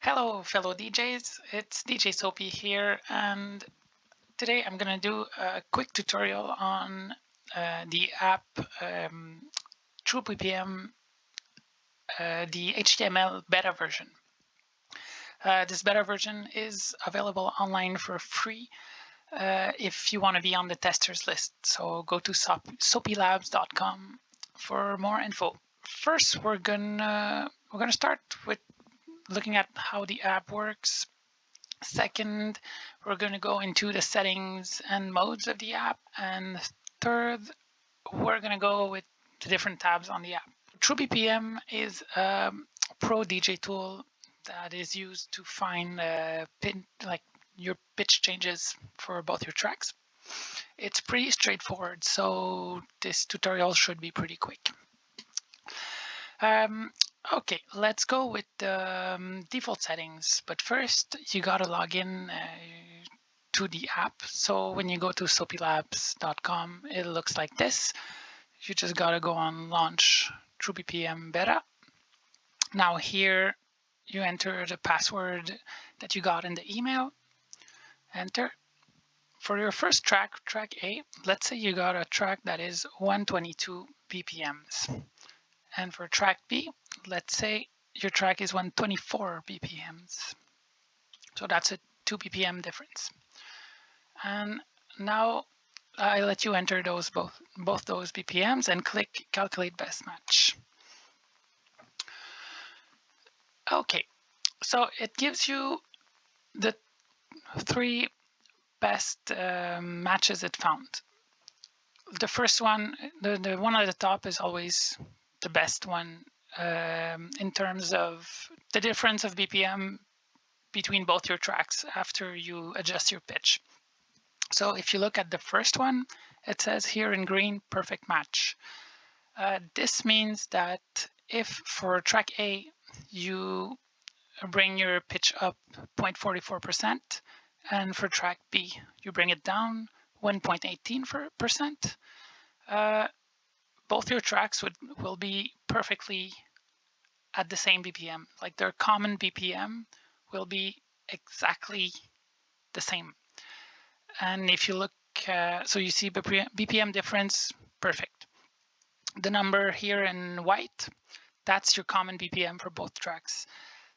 Hello, fellow DJs. It's DJ Soapy here, and today I'm going to do a quick tutorial on the app TrueBPM, the HTML beta version. This beta version is available online for free if you want to be on the testers list. So go to soapylabs.com for more info. First, we're gonna start with looking at how the app works. Second, we're going to go into the settings and modes of the app. And third, we're going to go with the different tabs on the app. TrueBPM is a pro DJ tool that is used to find your pitch changes for both your tracks. It's pretty straightforward, so this tutorial should be pretty quick. Okay, let's go with the default settings. But first, you gotta log in to the app. So when you go to soapylabs.com, it looks like this. You just gotta go on launch TrueBPM Beta. Now here, you enter the password that you got in the email. Enter. For your first track, track A, let's say you got a track that is 122 BPMs. And for track B, let's say your track is 124 BPMs. So that's a 2 BPM difference. And now I let you enter those both those BPMs and click calculate best match. Okay, so it gives you the 3 best matches it found. The first one, the one at the top, is always the best one in terms of the difference of BPM between both your tracks after you adjust your pitch. So if you look at the first one, it says here in green, perfect match. This means that if for track A, you bring your pitch up 0.44%, and for track B, you bring it down 1.18%, both your tracks will be perfectly at the same BPM. Like their common BPM will be exactly the same. And if you look, so you see BPM difference, perfect. The number here in white, that's your common BPM for both tracks.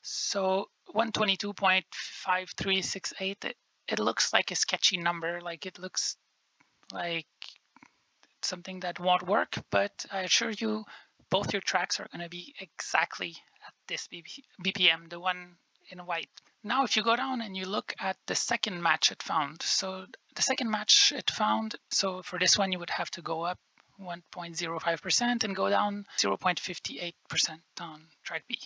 So 122.5368, it looks like a sketchy number, like it looks like something that won't work, but I assure you, both your tracks are going to be exactly at this BPM, the one in white. Now, if you go down and you look at the second match it found, so the second match it found, so for this one, you would have to go up 1.05% and go down 0.58% on track B.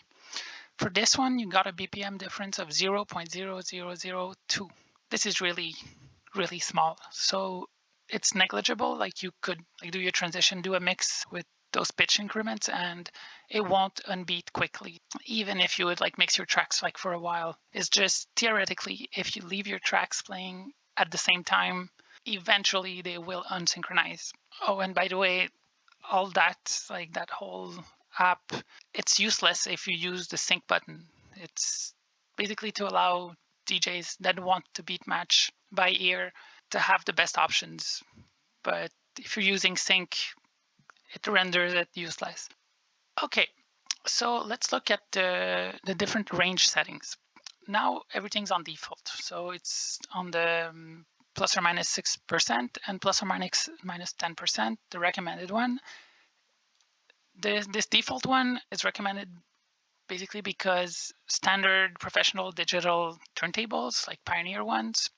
For this one, you got a BPM difference of 0.0002. This is really, really small. So it's negligible. Like you could do your transition, do a mix with those pitch increments, and it won't unbeat quickly. Even if you would mix your tracks for a while, it's just theoretically, if you leave your tracks playing at the same time, eventually they will unsynchronize. Oh, and by the way, all that, that whole app, it's useless if you use the sync button. It's basically to allow DJs that want to beat match by ear to have the best options. But if you're using sync, it renders it useless. Okay, so let's look at the different range settings. Now everything's on default. So it's on the plus or minus 6% and plus or minus 10%, the recommended one. This default one is recommended basically because standard professional digital turntables, like Pioneer ones,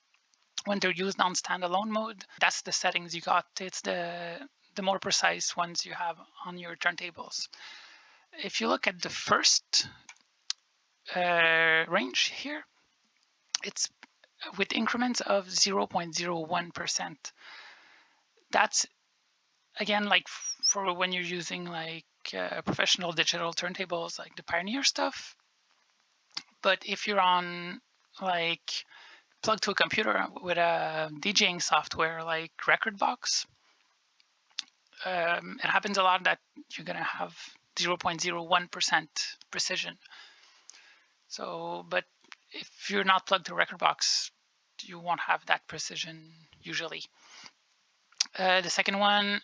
when they're used on standalone mode, that's the settings you got. It's the more precise ones you have on your turntables. If you look at the first range here, it's with increments of 0.01%. That's, again, for when you're using professional digital turntables, like the Pioneer stuff. But if you're on plugged to a computer with a DJing software like Rekordbox, it happens a lot that you're going to have 0.01% precision. So, but if you're not plugged to Rekordbox, you won't have that precision usually. The second one,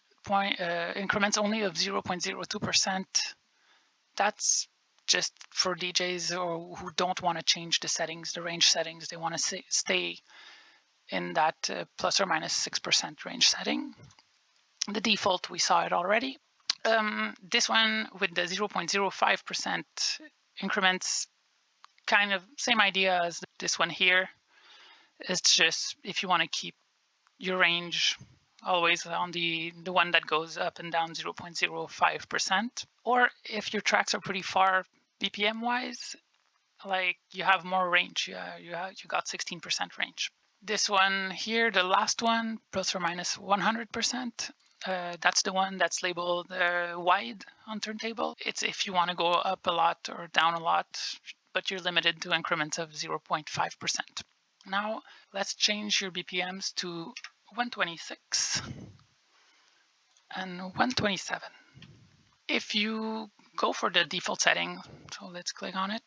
increments only of 0.02%. That's just for DJs or who don't want to change the settings, the range settings. They want to stay in that plus or minus 6% range setting. The default, we saw it already. This one with the 0.05% increments, kind of same idea as this one here. It's just if you want to keep your range always on the one that goes up and down 0.05%, or if your tracks are pretty far BPM wise, like you have more range, you got 16% range. This one here, the last one, plus or minus 100%, that's the one that's labeled wide on turntable. It's if you want to go up a lot or down a lot, but you're limited to increments of 0.5%. Now let's change your BPMs to 126 and 127. If you go for the default setting, so let's click on it.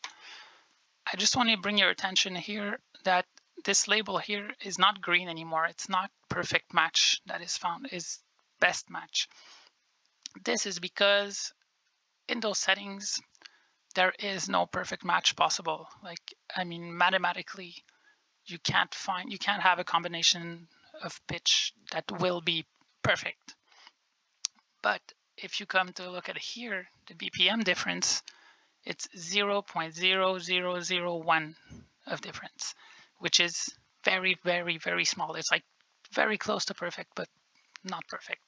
I just want to bring your attention here that this label here is not green anymore. It's not perfect match that is found, is best match. This is because in those settings, there is no perfect match possible. Like, I mean, mathematically, you can't have a combination of pitch that will be perfect. But if you come to look at here, the BPM difference, it's 0.0001 of difference, which is very, very, very small. It's like very close to perfect, but not perfect.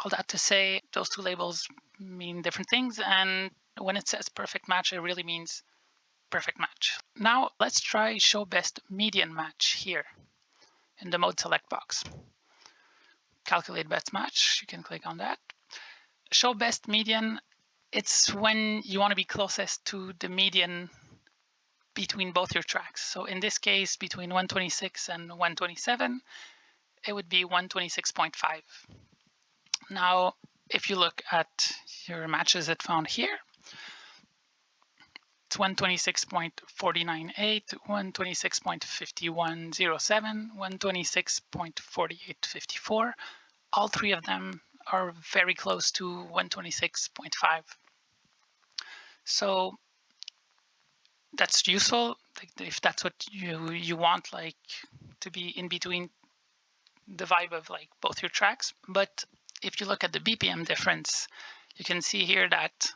All that to say, those two labels mean different things. And when it says perfect match, it really means perfect match. Now let's try show best median match here in the mode select box. Calculate best match, you can click on that. Show best median, it's when you want to be closest to the median between both your tracks. So in this case, between 126 and 127, it would be 126.5. Now, if you look at your matches that found here, it's 126.498, 126.5107, 126.4854. All three of them are very close to 126.5. So that's useful, like if that's what you want, like to be in between the vibe of like both your tracks. But if you look at the BPM difference, you can see here that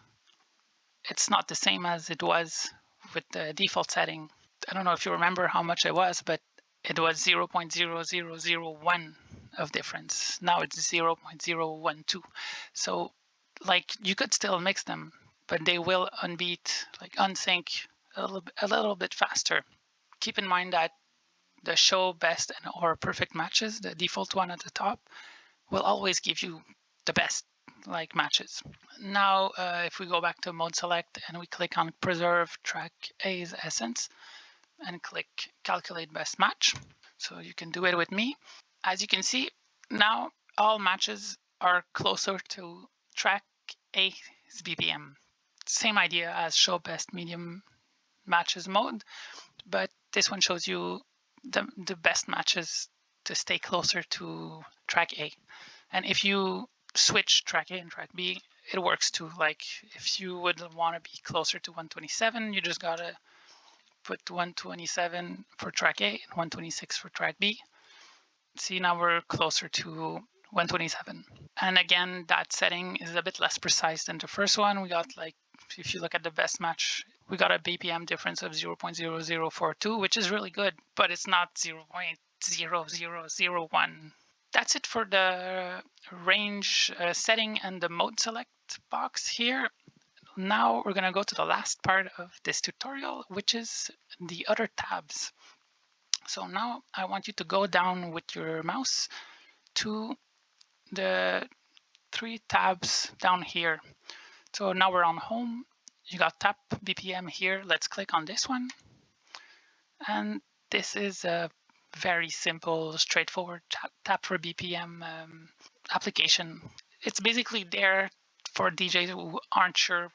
it's not the same as it was with the default setting. I don't know if you remember how much it was, but it was 0.0001 of difference. Now it's 0.012. So like you could still mix them, but they will unbeat, like unsync a little bit faster. Keep in mind that the show best and or perfect matches, the default one at the top, will always give you the best like matches. Now, if we go back to mode select and we click on preserve track A's essence and click calculate best match, so you can do it with me. As you can see, now all matches are closer to track A's BPM. Same idea as show best medium matches mode, but this one shows you the best matches to stay closer to track A. And if you switch track A and track B, it works too. Like if you would want to be closer to 127, you just gotta put 127 for track A and 126 for track B. See, now we're closer to 127. And again, that setting is a bit less precise than the first one. We got like, if you look at the best match, we got a BPM difference of 0.0042, which is really good, but it's not 0.0001. That's it for the range setting and the mode select box here. Now we're going to go to the last part of this tutorial, which is the other tabs. So now I want you to go down with your mouse to the three tabs down here. So now we're on home. You got tap BPM here. Let's click on this one. And this is a very simple, straightforward tap for BPM application. It's basically there for DJs who aren't sure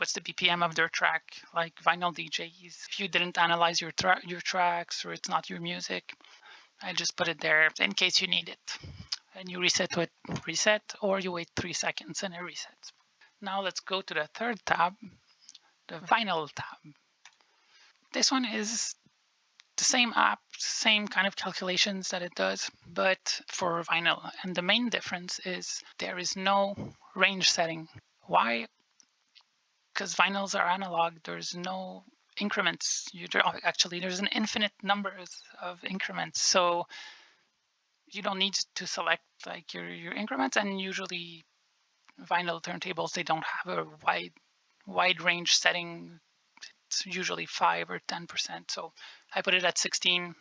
what's the BPM of their track, like vinyl DJs. If you didn't analyze your tracks or it's not your music, I just put it there in case you need it. And you reset with reset, or you wait 3 seconds and it resets. Now let's go to the third tab, the vinyl tab. This one is the same app, same kind of calculations that it does, but for vinyl. And the main difference is there is no range setting. Why? Because vinyls are analog. There's no increments. There's an infinite numbers of increments. So you don't need to select like your increments. And usually vinyl turntables, they don't have a wide range setting. It's usually 5 or 10%. So I put it at 16.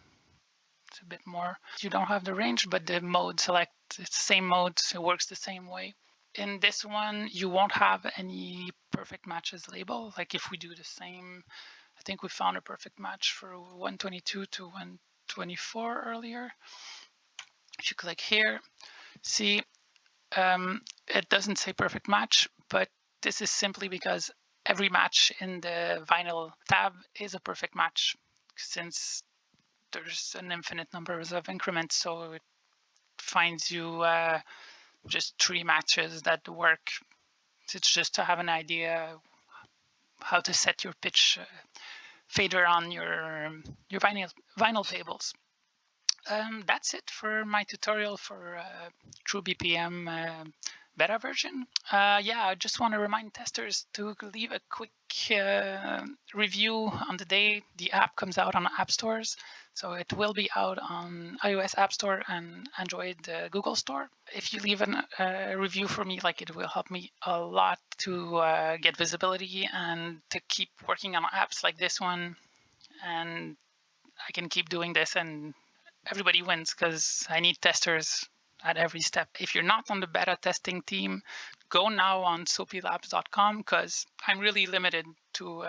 It's a bit more. You don't have the range, but the mode select, it's the same mode, so it works the same way. In this one, you won't have any perfect matches label. Like if we do the same, I think we found a perfect match for 122 to 124 earlier. If you click here, see, it doesn't say perfect match, but this is simply because every match in the vinyl tab is a perfect match, since there's an infinite numbers of increments, so it finds you just 3 matches that work. It's just to have an idea how to set your pitch fader on your vinyl tables. That's it for my tutorial for TrueBPM beta version. Yeah, I just want to remind testers to leave a quick review on the day the app comes out on app stores. So it will be out on iOS App Store and Android Google Store. If you leave a review for me, like, it will help me a lot to get visibility and to keep working on apps like this one. And I can keep doing this and everybody wins, because I need testers at every step. If you're not on the beta testing team, go now on soapylabs.com, because I'm really limited to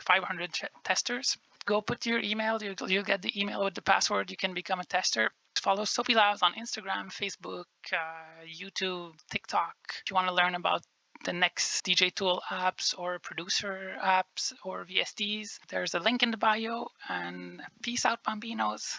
500 testers. Go put your email. You'll get the email with the password. You can become a tester. Follow Soapy Labs on Instagram, Facebook, YouTube, TikTok. If you want to learn about the next DJ tool apps or producer apps or VSTs, there's a link in the bio. And peace out, Bambinos.